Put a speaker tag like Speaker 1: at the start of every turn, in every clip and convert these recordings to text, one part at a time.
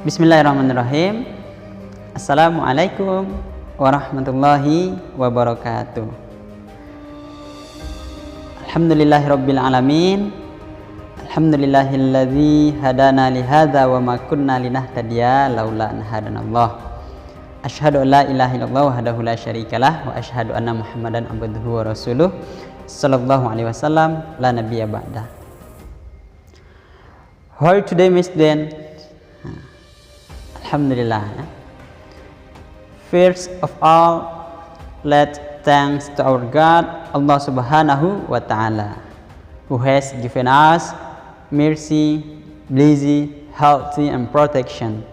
Speaker 1: Bismillahirrahmanirrahim. Assalamualaikum warahmatullahi wabarakatuh. Alhamdulillahirabbil alamin. Alhamdulillahilladzi hadana li hadza wa ma kunna linahtadiya laula an hadanallah. Asyhadu an la ilaha illallah wahdahu la syarikalah wa asyhadu anna Muhammadan abduhu wa rasuluh sallallahu alaihi wasallam la nabiyya ba'da. How are you today, Miss Den? Alhamdulillah. First of all, let thanks to our God, Allah Subhanahu wa Ta'ala, who has given us mercy, blessing, healthy, and protection.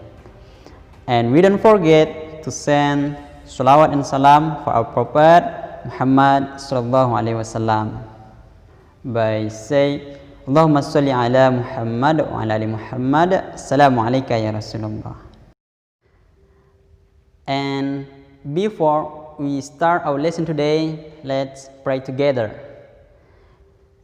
Speaker 1: And we don't forget to send salawat and salam for our Prophet Muhammad Sallallahu Alaihi Wasallam by say, Allahumma salli ala Muhammad wa ala ali Muhammad. Assalamu alayka ya Rasulullah. And before we start our lesson today, let's pray together.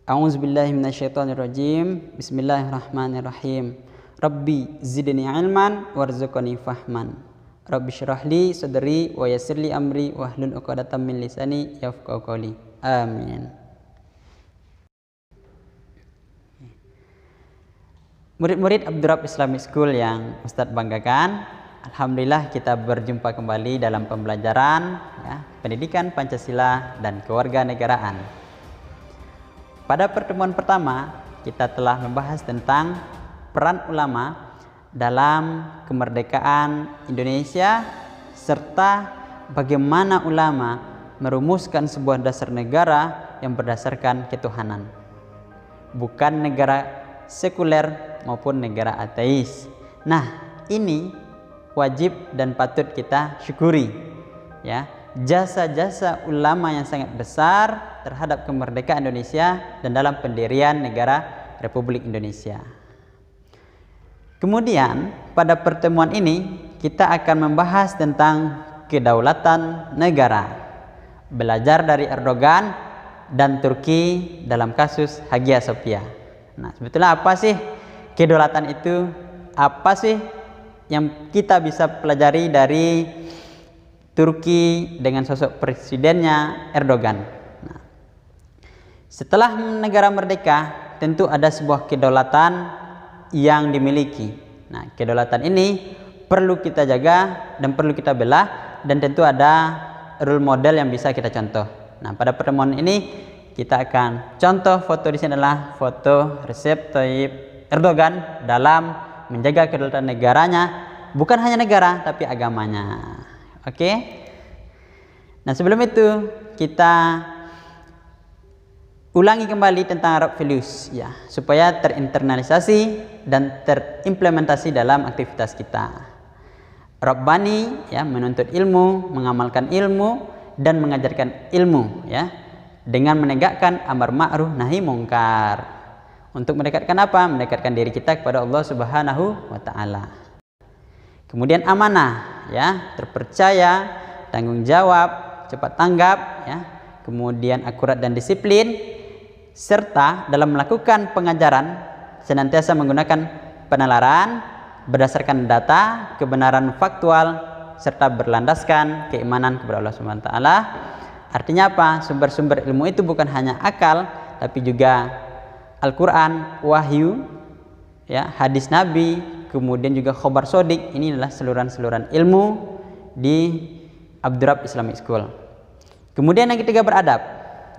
Speaker 1: A'udzu billahi minasyaitonir rajim. Bismillahirrahmanirrahim. Rabbi zidni ilman warzuqni fahman. Rabbi shrah li sadri wa yassir li amri wahlul 'uqdatam min lisani yafqahu qawli. Amin. Murid-murid Abdurrab Islamic School yang Ustadz banggakan, alhamdulillah kita berjumpa kembali dalam pembelajaran pendidikan Pancasila dan kewarganegaraan. Pada pertemuan pertama kita telah membahas tentang peran ulama dalam kemerdekaan Indonesia serta bagaimana ulama merumuskan sebuah dasar negara yang berdasarkan ketuhanan, bukan negara sekuler maupun negara ateis. Nah, ini wajib dan patut kita syukuri ya, jasa-jasa ulama yang sangat besar terhadap kemerdekaan Indonesia dan dalam pendirian negara Republik Indonesia. Kemudian pada pertemuan ini kita akan membahas tentang kedaulatan negara, belajar dari Erdogan dan Turki dalam kasus Hagia Sophia. Nah, sebetulnya apa sih kedaulatan itu? Apa sih yang kita bisa pelajari dari Turki dengan sosok presidennya Erdogan? Nah, setelah negara merdeka, tentu ada sebuah kedaulatan yang dimiliki. Nah, kedaulatan ini perlu kita jaga dan perlu kita bela, dan tentu ada role model yang bisa kita contoh. Nah, pada pertemuan ini kita akan contoh foto di sini adalah foto Recep Tayyip Erdogan dalam menjaga kedaulatan negaranya, bukan hanya negara tapi agamanya. Oke. Nah, sebelum itu kita ulangi kembali tentang Arab values ya, supaya terinternalisasi dan terimplementasi dalam aktivitas kita. Rabbani ya, menuntut ilmu, mengamalkan ilmu dan mengajarkan ilmu ya, dengan menegakkan amar ma'ruf nahi mungkar. Untuk mendekatkan apa? Mendekatkan diri kita kepada Allah Subhanahu wa Ta'ala. Kemudian amanah ya, terpercaya, tanggung jawab, cepat tanggap ya, kemudian akurat dan disiplin, serta dalam melakukan pengajaran senantiasa menggunakan penalaran berdasarkan data, kebenaran faktual, serta berlandaskan keimanan kepada Allah Subhanahu wa Ta'ala. Artinya apa? Sumber-sumber ilmu itu bukan hanya akal, tapi juga Al-Quran, wahyu, ya, hadis Nabi, kemudian juga khobar sodik. Ini adalah seluruhan-seluruhan ilmu di Abdurrab Islamic School. Kemudian yang ketiga beradab,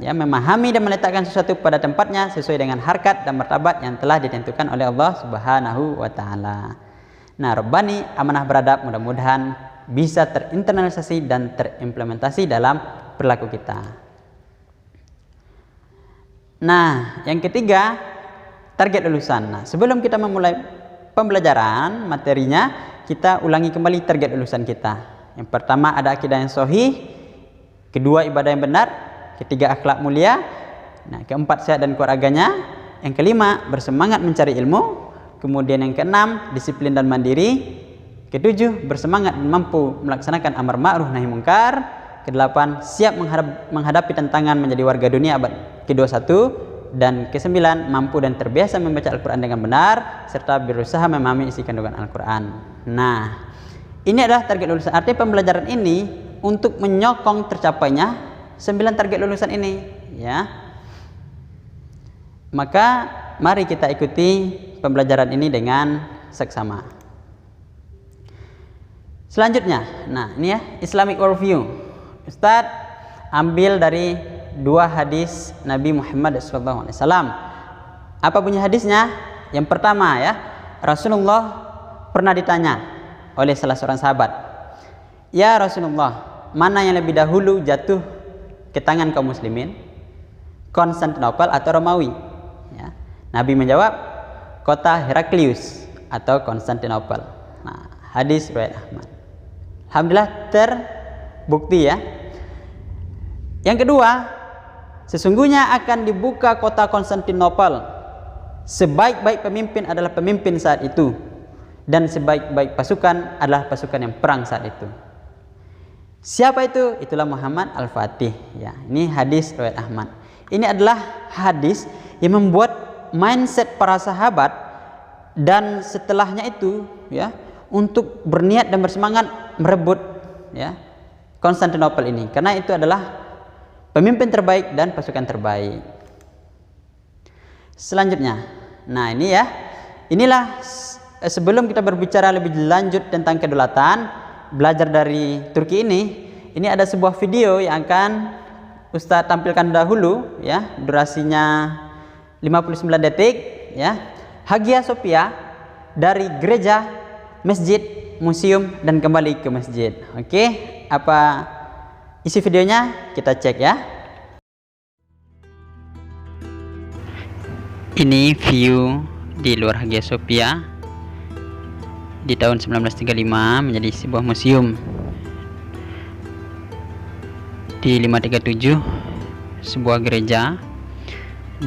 Speaker 1: ya, memahami dan meletakkan sesuatu pada tempatnya sesuai dengan harkat dan martabat yang telah ditentukan oleh Allah Subhanahu wa Ta'ala. Nah, Rabbani, amanah beradab, mudah-mudahan bisa terinternalisasi dan terimplementasi dalam perilaku kita. Nah, yang ketiga, target lulusan. Nah, sebelum kita memulai pembelajaran materinya, kita ulangi kembali target lulusan kita. Yang pertama ada akidah yang sahih, kedua ibadah yang benar, ketiga akhlak mulia, nah, keempat sehat dan kuat agamanya, yang kelima bersemangat mencari ilmu, kemudian yang keenam disiplin dan mandiri, ketujuh bersemangat dan mampu melaksanakan amar ma'ruf nahi mungkar, kedelapan siap menghadapi tantangan menjadi warga dunia abad ke-21, Dan ke-9, mampu dan terbiasa membaca Al-Quran dengan benar serta berusaha memahami isi kandungan Al-Quran. Nah, ini adalah target lulusan. Artinya pembelajaran ini untuk menyokong tercapainya 9 target lulusan ini, ya. Maka mari kita ikuti pembelajaran ini dengan seksama. Selanjutnya, nah ini ya, Islamic worldview. Ustadz ambil dari 2 hadis Nabi Muhammad SAW. Apa bunyi hadisnya? Yang pertama ya, Rasulullah pernah ditanya oleh salah seorang sahabat, "Ya Rasulullah, mana yang lebih dahulu jatuh ke tangan kaum muslimin, Konstantinopel atau Romawi?" Ya. Nabi menjawab, kota Heraklius atau Konstantinopel. Nah, hadis riwayat Ahmad. Alhamdulillah terbukti ya. Yang kedua, sesungguhnya akan dibuka kota Konstantinopel. Sebaik-baik pemimpin adalah pemimpin saat itu, dan sebaik-baik pasukan adalah pasukan yang perang saat itu. Siapa itu? Itulah Muhammad Al-Fatih. Ya, ini hadis riwayat Ahmad. Ini adalah hadis yang membuat mindset para sahabat dan setelahnya itu ya untuk berniat dan bersemangat merebut ya Konstantinopel ini, karena itu adalah pemimpin terbaik dan pasukan terbaik. Selanjutnya, nah ini ya, inilah sebelum kita berbicara lebih lanjut tentang kedaulatan, belajar dari Turki ini ada sebuah video yang akan Ustadz tampilkan dahulu ya, durasinya 59 detik ya. Hagia Sophia dari gereja, masjid, museum dan kembali ke masjid. Oke, apa isi videonya? Kita cek ya. Ini view di luar Hagia Sophia di tahun 1935 menjadi sebuah museum. Di 537 sebuah gereja,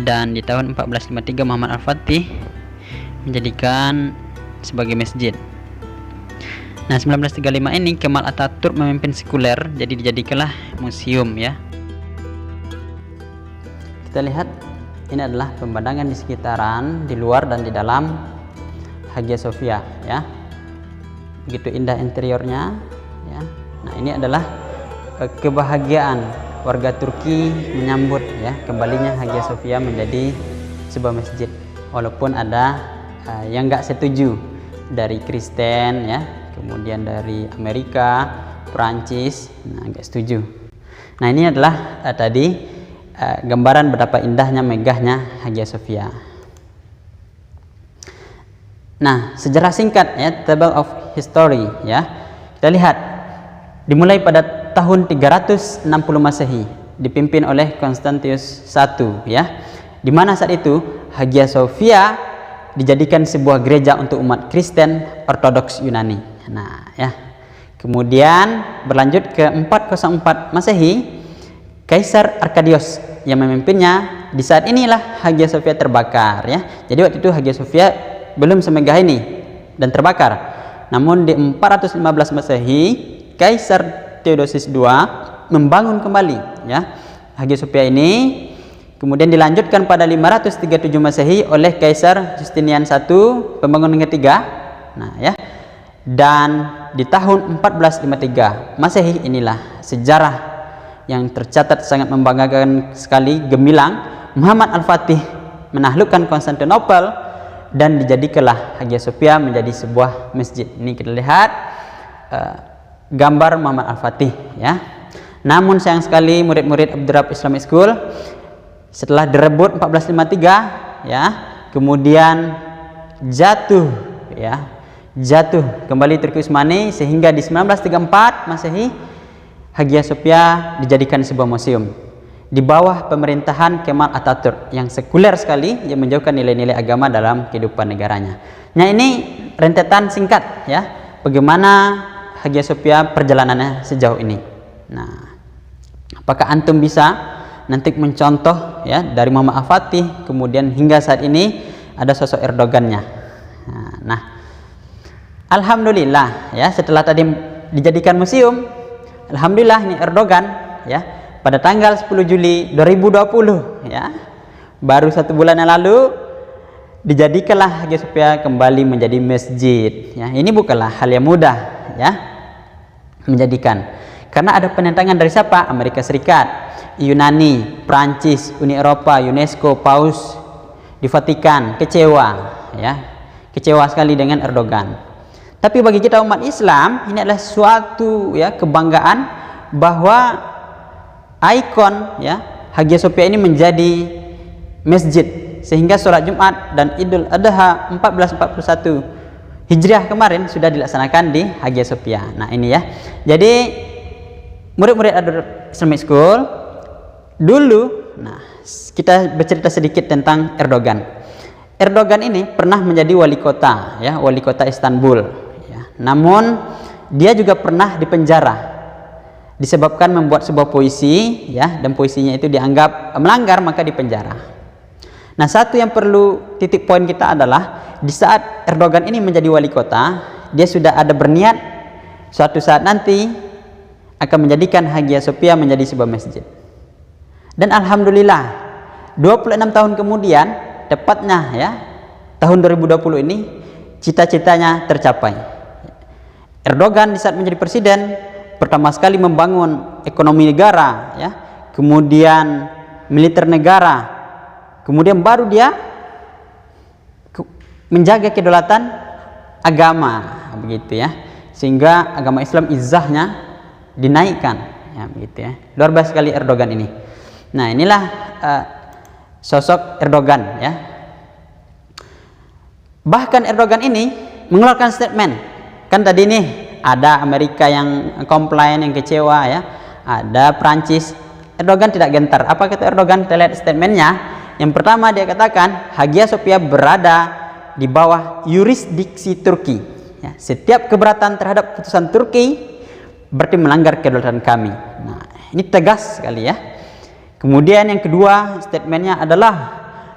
Speaker 1: dan di tahun 1453 Muhammad Al-Fatih menjadikan sebagai masjid. Nah, 1935 ini Kemal Atatürk memimpin sekuler, jadi dijadikanlah museum ya. Kita lihat ini adalah pemandangan di sekitaran, di luar dan di dalam Hagia Sophia ya. Begitu indah interiornya ya. Nah, ini adalah kebahagiaan warga Turki menyambut ya kembalinya Hagia Sophia menjadi sebuah masjid, walaupun ada yang nggak setuju dari Kristen ya, kemudian dari Amerika, Perancis, nah nggak setuju. Nah, ini adalah tadi gambaran betapa indahnya, megahnya Hagia Sophia. Nah, sejarah singkat ya, table of history ya. Kita lihat dimulai pada tahun 360 Masehi dipimpin oleh Konstantius I ya, di mana saat itu Hagia Sophia dijadikan sebuah gereja untuk umat Kristen Ortodoks Yunani. Nah ya, kemudian berlanjut ke 404 Masehi, Kaisar Arkadios yang memimpinnya. Di saat inilah Hagia Sophia terbakar ya. Jadi waktu itu Hagia Sophia belum semegah ini dan terbakar. Namun di 415 Masehi, Kaisar Theodosius II membangun kembali ya Hagia Sophia ini. Kemudian dilanjutkan pada 537 Masehi oleh Kaisar Justinian I, pembangunan ketiga. Nah ya, dan di tahun 1453 Masehi inilah sejarah yang tercatat sangat membanggakan sekali, gemilang. Muhammad Al-Fatih menaklukkan Konstantinopel dan dijadikanlah Hagia Sophia menjadi sebuah masjid. Ini kita lihat gambar Muhammad Al-Fatih ya. Namun sayang sekali murid-murid Abdurrahman Islamic School setelah direbut 1453 ya, kemudian jatuh kembali Turki Utsmani, sehingga di 1934 Masehi Hagia Sophia dijadikan sebuah museum di bawah pemerintahan Kemal Atatürk yang sekuler sekali, yang menjauhkan nilai-nilai agama dalam kehidupan negaranya. Nah, ini rentetan singkat ya, bagaimana Hagia Sophia perjalanannya sejauh ini. Nah, apakah antum bisa nanti mencontoh ya dari Muhammad Al-Fatih kemudian hingga saat ini ada sosok Erdogannya. Nah, alhamdulillah ya, setelah tadi dijadikan museum, alhamdulillah ini Erdogan ya pada tanggal 10 Juli 2020 ya baru 1 bulan yang lalu dijadikanlah Hagia Sophia kembali menjadi masjid. Ya, ini bukanlah hal yang mudah, ya, menjadikan. Karena ada penentangan dari siapa? Amerika Serikat, Yunani, Prancis, Uni Eropa, UNESCO, Paus di Vatikan kecewa, ya, kecewa sekali dengan Erdogan. Tapi bagi kita umat Islam ini adalah suatu, ya, kebanggaan bahwa ikon, ya, Hagia Sophia ini menjadi masjid, sehingga sholat Jumat dan Idul Adha 1441 Hijriah kemarin sudah dilaksanakan di Hagia Sophia. Nah ini ya, jadi murid-murid Ad-Darab Islamic School dulu, nah kita bercerita sedikit tentang Erdogan. Erdogan ini pernah menjadi wali kota, ya, wali kota Istanbul, ya. Namun dia juga pernah dipenjara disebabkan membuat sebuah puisi, ya, dan puisinya itu dianggap melanggar, maka dipenjara. Nah, satu yang perlu titik poin kita adalah di saat Erdogan ini menjadi wali kota, dia sudah ada berniat suatu saat nanti akan menjadikan Hagia Sophia menjadi sebuah masjid. Dan alhamdulillah 26 tahun kemudian, tepatnya, ya, tahun 2020 ini cita-citanya tercapai. Erdogan di saat menjadi presiden pertama sekali membangun ekonomi negara, ya, kemudian militer negara, kemudian baru dia menjaga kedaulatan agama, begitu ya, sehingga agama Islam izzahnya dinaikkan, ya, begitu ya. Luar biasa sekali Erdogan ini. Nah inilah sosok Erdogan, ya. Bahkan Erdogan ini mengeluarkan statement, kan tadi nih ada Amerika yang komplain, yang kecewa, ya, ada Prancis. Erdogan tidak gentar. Apa kata Erdogan? Kita lihat statementnya. Yang pertama dia katakan Hagia Sophia berada di bawah yurisdiksi Turki, ya. Setiap keberatan terhadap putusan Turki berarti melanggar kedaulatan kami. Nah ini tegas sekali, ya. Kemudian yang kedua statementnya adalah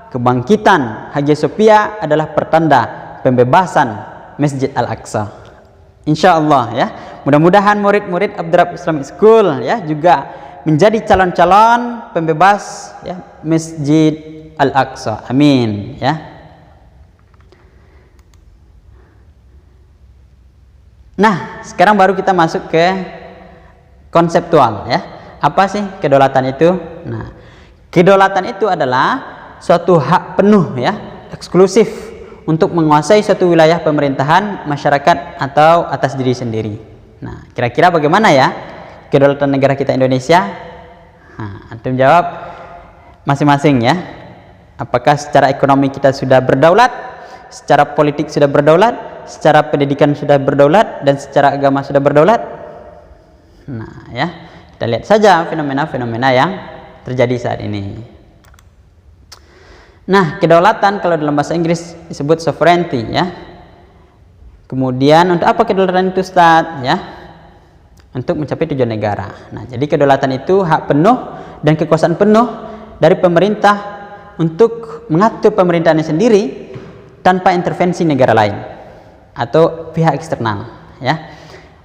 Speaker 1: kebangkitan Hagia Sophia adalah pertanda pembebasan Masjid Al-Aqsa. Insya Allah, ya, mudah-mudahan murid-murid Ad-Darab Islamic School, ya, juga menjadi calon-calon pembebas, ya, Masjid Al-Aqsa. Amin, ya. Nah sekarang baru kita masuk ke konseptual, ya. Apa sih kedaulatan itu? Nah, kedaulatan itu adalah suatu hak penuh, ya, eksklusif untuk menguasai suatu wilayah pemerintahan masyarakat atau atas diri sendiri. Nah, kira-kira bagaimana, ya, kedaulatan negara kita Indonesia? Nah, antum jawab masing-masing, ya. Apakah secara ekonomi kita sudah berdaulat, secara politik sudah berdaulat, secara pendidikan sudah berdaulat, dan secara agama sudah berdaulat? Nah, ya, kita lihat saja fenomena-fenomena yang terjadi saat ini. Nah, kedaulatan kalau dalam bahasa Inggris disebut sovereignty, ya. Kemudian untuk apa kedaulatan itu, Ustaz? Ya, untuk mencapai tujuan negara. Nah, jadi kedaulatan itu hak penuh dan kekuasaan penuh dari pemerintah untuk mengatur pemerintahannya sendiri tanpa intervensi negara lain atau pihak eksternal, ya.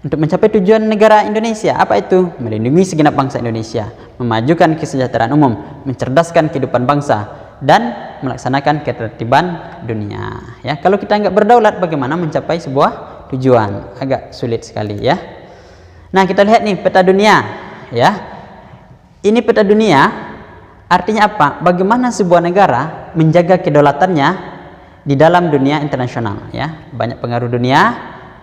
Speaker 1: Untuk mencapai tujuan negara Indonesia, apa itu? Melindungi segenap bangsa Indonesia, memajukan kesejahteraan umum, mencerdaskan kehidupan bangsa, dan melaksanakan ketertiban dunia, ya. Kalau kita nggak berdaulat, bagaimana mencapai sebuah tujuan? Agak sulit sekali, ya. Nah, kita lihat nih peta dunia, ya. Ini peta dunia artinya apa? Bagaimana sebuah negara menjaga kedaulatannya di dalam dunia internasional, ya. Banyak pengaruh dunia.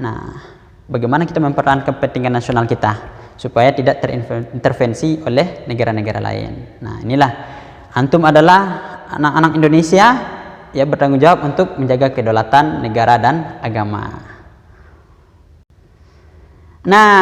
Speaker 1: Nah, bagaimana kita mempertahankan kepentingan nasional kita supaya tidak terintervensi oleh negara-negara lain. Nah, inilah antum adalah anak-anak Indonesia, ya, bertanggung jawab untuk menjaga kedaulatan negara dan agama. Nah,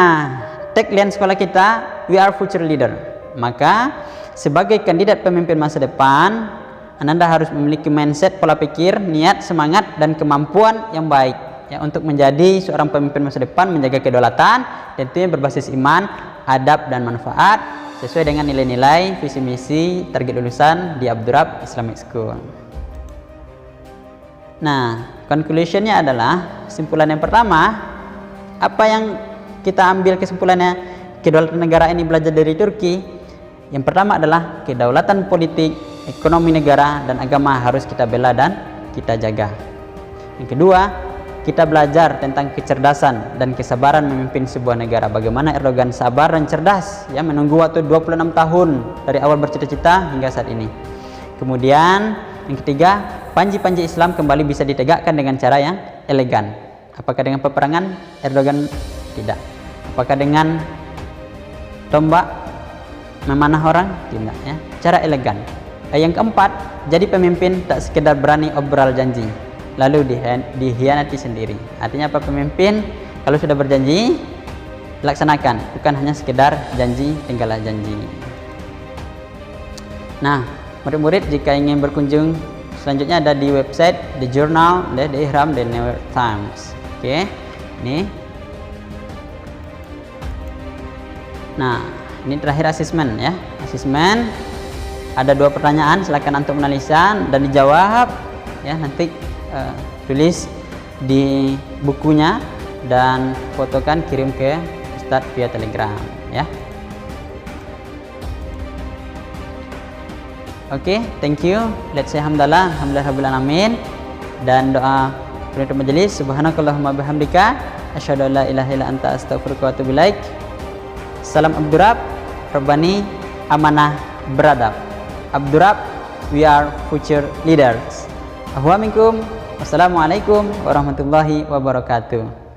Speaker 1: tagline sekolah kita, we are future leader. Maka sebagai kandidat pemimpin masa depan, Anda harus memiliki mindset, pola pikir, niat, semangat, dan kemampuan yang baik, ya, untuk menjadi seorang pemimpin masa depan, menjaga kedaulatan, tentunya berbasis iman, adab, dan manfaat sesuai dengan nilai-nilai, visi misi, target lulusan di Ad-Darab Islamic School. Nah, conclusionnya adalah kesimpulan yang pertama, apa yang kita ambil kesimpulannya kedaulatan negara ini belajar dari Turki? Yang pertama adalah kedaulatan politik ekonomi negara dan agama harus kita bela dan kita jaga. Yang kedua, kita belajar tentang kecerdasan dan kesabaran memimpin sebuah negara. Bagaimana Erdogan sabar dan cerdas, ya, menunggu waktu 26 tahun dari awal bercita-cita hingga saat ini. Kemudian yang ketiga, panji-panji Islam kembali bisa ditegakkan dengan cara yang elegan. Apakah dengan peperangan? Erdogan tidak. Apakah dengan tombak memanah orang? Tidak, ya. Cara elegan. Yang keempat, jadi pemimpin tak sekedar berani obrol janji lalu dihianati sendiri. Artinya apa? Pemimpin kalau sudah berjanji laksanakan, bukan hanya sekedar janji tinggallah janji. Nah, murid-murid jika ingin berkunjung selanjutnya ada di website The Journal, The Ihram, The New York Times. Oke, ini. Nah, ini terakhir asesmen, ya. Asesmen ada 2 pertanyaan, silakan untuk menganalisa dan dijawab, ya. Nanti tulis di bukunya dan fotokan kirim ke Ustadz via Telegram, ya. Oke, thank you. Let's say hamdalah, alhamdulillahirabbil alamin. Dan doa penutup majelis, subhanakallahumma bihamdika asyhadu an la ilaha illa anta astaghfiruka wa atubu ilaik. Salam Abdurrab, Rabbani, amanah, beradab. Abdurrab, we are future leaders. Ahwa minkum. Wassalamualaikum warahmatullahi wabarakatuh.